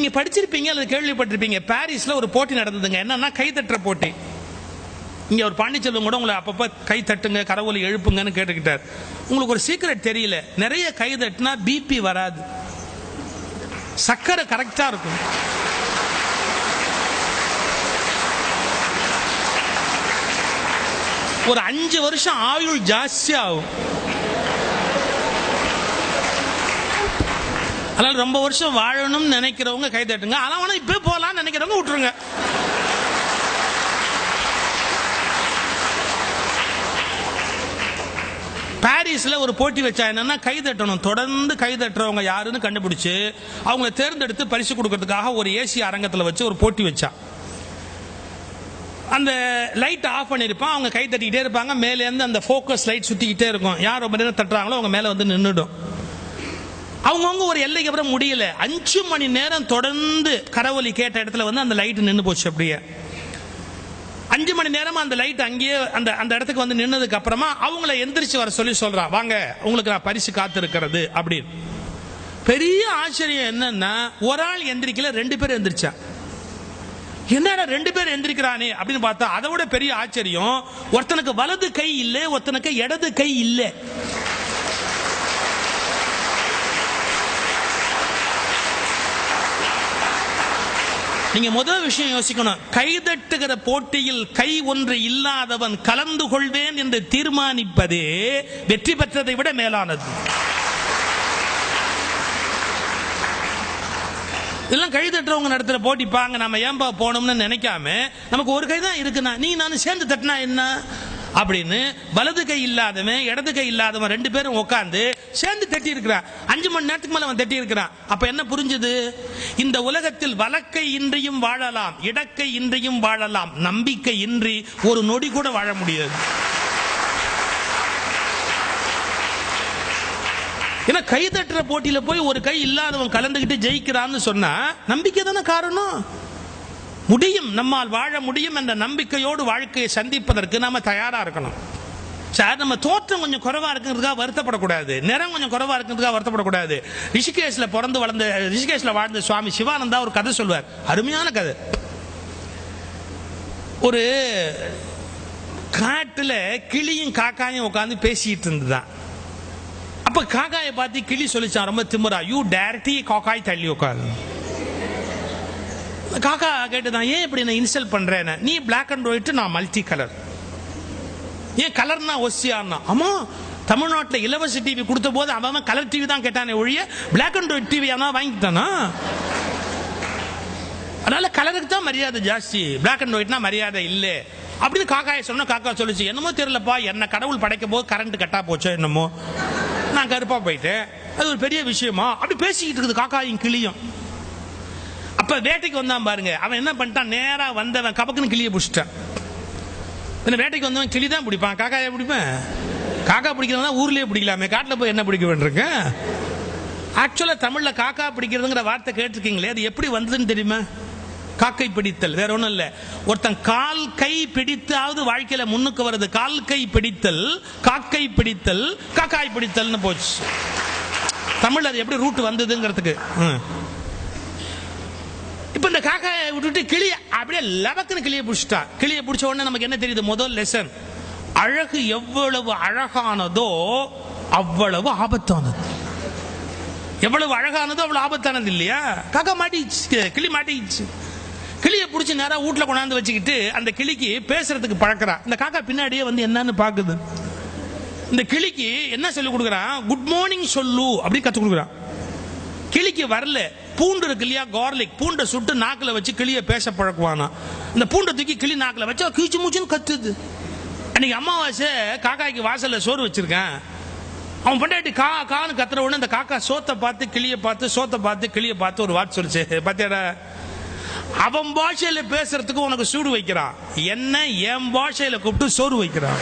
நீங்க படிச்சிருப்பீங்க அல்லது கேள்விப்பட்டிருப்பீங்க, பாரிஸ்ல ஒரு போட்டி நடந்ததுங்க. என்னன்னா கைதட்டுற போட்டி. இங்க ஒரு பாண்டிச்செல்வம் கூட உங்களை அப்பப்ப கை தட்டுங்க, கரவொலி எழுப்புங்கன்னு கேட்டுக்கிட்டார். உங்களுக்கு ஒரு சீக்ரெட் தெரியல, நிறைய கை தட்டினா பிபி வராது, சக்கரை கரெக்டா இருக்கும். ஒரு 5 வருஷம் ஆயுள் ஜாஸ்தி ஆகும். அதனால ரொம்ப வருஷம் வாழணும்னு நினைக்கிறவங்க கை தட்டுங்க. ஆனா இப்ப போலாம் நினைக்கிறவங்க விட்டுருங்க. பாரிஸ்ல ஒரு போட்டி வச்சா என்னன்னா கை தட்டணும். தொடர்ந்து கை தட்டுறவங்க யாருன்னு கண்டுபிடிச்சு அவங்களை தேர்ந்தெடுத்து பரிசு கொடுக்கறதுக்காக ஒரு ஏசி அரங்கத்தில் வச்சு ஒரு போட்டி வச்சா. அந்த லைட் ஆஃப் பண்ணிருப்பான், அவங்க கை தட்டிக்கிட்டே இருப்பாங்க. மேலே இருந்து அந்த ஃபோக்கஸ் லைட் சுத்திக்கிட்டே இருக்கும். யார் ரொம்ப நேரம் தட்டுறாங்களோ அவங்க மேல வந்து நின்றுடும். அவங்கவுங்க ஒரு எல்லைக்கு அப்புறம் முடியல. 5 மணி நேரம் தொடர்ந்து கரவொலி கேட்ட இடத்துல வந்து அந்த லைட் நின்று போச்சு. அப்படியே 5 மணி நேரமா அந்த லைட் அங்கேயே அந்த இடத்துக்கு வந்து நின்னதுக்கு அப்புறமா அவங்கள எந்திரிச்சு வர சொல்லி சொல்றா, வாங்க உங்களுக்கு நான் பரிசு காத்திருக்கிறது அப்படின்னு. பெரிய ஆச்சரியம் என்னன்னா, ஒரு ஆள் எந்திரிக்கல, 2 பேர் எந்திரிச்சா. என்னடா 2 பேர் எந்திரிக்கிறானே அப்படின்னு பார்த்தா, அதை விட பெரிய ஆச்சரியம், ஒருத்தனுக்கு வலது கை இல்லை, ஒருத்தனுக்கு இடது கை இல்லை. நீங்க முதல் விஷயம் யோசிக்கணும், கைதட்டுகிற போட்டியில் கை ஒன்று இல்லாதவன் கலந்து கொள்வேன் என்று தீர்மானிப்பதே வெற்றி பெற்றதை விட மேலானது. இதெல்லாம் கை தட்டுறவங்க நடத்துற போட்டி பாங்க. நம்ம ஏன்பா போனோம்னு நினைக்காம, நமக்கு ஒரு கை தான் இருக்குன்னா நீ நானும் சேர்ந்து தட்டினா என்ன அப்படின்னு வலது கை இல்லாதவன் இடது கை இல்லாதவன் 2 பேரும் உட்கார்ந்து சேர்ந்து தட்டி இருக்கிறான். 5 மணி நேரத்துக்கு மேல அவன் தட்டி இருக்கிறான். அப்ப என்ன புரிஞ்சது? இந்த உலகத்தில் வலக்கை இன்றியும் வாழலாம், இடக்கை இன்றியும் வாழலாம், நம்பிக்கை இன்றி ஒரு நொடி கூட வாழ முடியாது. ஏன்னா கை தட்டுற போட்டியில போய் ஒரு கை இல்லாதவன் கலந்துகிட்டு ஜெயிக்கிறான்னு சொன்னா நம்பிக்கை தானே காரணம். முடியும், நம்மால் வாழ முடியும் என்ற நம்பிக்கையோடு வாழ்க்கையை சந்திப்பதற்கு நாம தயாரா இருக்கணும். சார், நம்ம தோற்றம் கொஞ்சம் குறைவா இருக்கிறதுக்காக வருத்தப்படக்கூடாது, நிறம் கொஞ்சம் குறைவா இருக்கிறதுக்காக வருத்தப்படக்கூடாது. ரிஷிகேஷ்ல ரிஷிகேஷ்ல வாழ்ந்த சுவாமி சிவானந்தா ஒரு கதை சொல்வார், அருமையான கதை. ஒரு காட்டுல கிளியும் காக்காயும் உட்காந்து பேசிட்டு இருந்துதான். அப்ப காக்காயை பார்த்து கிளி சொல்லிச்சான் ரொம்ப திமிரா, யூ டைரக்ட்லி காக்காய் தள்ளி உட்காரு. காக்கா கேட்டுதான், ஏன் இப்படி நான் இன்சல்ட் பண்றேன், நீ பிளாக் அண்ட் ஒயிட், நான் மல்டி கலர், ஏன் கலர்னா ஒசியான்னா? ஆமா, தமிழ்நாட்டில் இலவச டிவி கொடுத்த போது அவன் கலர் டிவி தான் கேட்டானே ஒழிய பிளாக் அண்ட் ஒயிட் டிவி அவன் வாங்கிட்டானா? அதனால கலருக்கு தான் மரியாதை ஜாஸ்தி, பிளாக் அண்ட் ஒயிட்னா மரியாதை இல்லை அப்படின்னு காக்காயை சொன்னா, காக்கா சொல்லிச்சு, என்னமோ தெரியலப்பா, என்ன கடவுள் படைக்கும் போது கரண்ட் கட்டா போச்சோ என்னமோ, நான் கருப்பா போயிட்டேன், அது ஒரு பெரிய விஷயமா அப்படி பேசிக்கிட்டு இருக்குது காக்காயும் கிளியும். அப்ப வேட்டைக்கு வந்தான் பாருங்க, அவன் என்ன பண்ணிட்டான், நேரா வந்தவன் கபக்குன்னு கிளியை பிடிச்சிட்டான். வேட்டைக்கு வந்தவன் கிளி தான் பிடிப்பான், காக்காயை பிடிப்பேன்? காக்கா பிடிக்கிறவன் ஊர்லயே பிடிக்கலாமே, காட்டுல போய் என்ன பிடிக்க வேண்டியிருக்க? ஆக்சுவலா தமிழ்ல காக்கா பிடிக்கிறதுங்கிற வார்த்தை கேட்டிருக்கீங்களே, அது எப்படி வந்ததுன்னு தெரியுமா? காக்கை பிடித்தல், வேற ஒண்ணும் இல்ல. ஒருத்தன் கால் கை பிடித்தாவது வாழ்க்கையில முன்னுக்கு வருது. கால் கை பிடித்தல், காக்கை பிடித்தல், காக்காய் பிடித்தல்னு போச்சு. தமிழ்ல அது எப்படி ரூட் வந்ததுங்கிறதுக்கு. இப்ப இந்த காக்காயை விட்டுட்டு கிளி அப்படியே லபக்குன்னு கிளியை பிடிச்சிட்டா. கிளியை பிடிச்ச உடனே நமக்கு என்ன தெரியுது? முதல் லெசன், அழகு எவ்வளவு அழகானதோ அவ்வளவு ஆபத்தானது. எவ்வளவு அழகானதோ அவ்வளவு ஆபத்தானது இல்லையா? காக்கா மாட்டிச்சு, கிளி மாட்டிச்சு. கிளியை பிடிச்சி நேரா வீட்டுல கொண்டாந்து வச்சுக்கிட்டு அந்த கிளிக்கு பேசுறதுக்கு பழக்கிறா. இந்த காக்கா பின்னாடியே வந்து என்னன்னு பாக்குது. இந்த கிளிக்கு என்ன சொல்லி கொடுக்குறான்? குட் மார்னிங் சொல்லு அப்படி கத்து கொடுக்குறான். கிளிக்கு வரல. பூண்டு இருக்கு இல்லையா, கார்லிக், பூண்டை சுட்டு நாக்கில் வச்சு கிளியை பேச பழக்குவானா. இந்த பூண்டை தூக்கி கிளி நாக்கில் வச்சு கீச்சு மூச்சுன்னு கத்துது. அன்னைக்கு அமாவாசை காக்காய்க்கு வாசல்ல சோறு வச்சிருக்கேன். அவன் பொண்டாட்டி கா கான்னு கத்துற உடனே அந்த காக்கா சோத்தை பார்த்து கிளியை பார்த்து, சோத்தை பார்த்து கிளியை பார்த்து ஒரு வார்த்தை சொல்லிச்சு, பாத்தியாடா, அவன் பாஷையில பேசுறதுக்கு உனக்கு சூடு வைக்கிறான், என்ன என் பாஷையில கூப்பிட்டு சோறு வைக்கிறான்.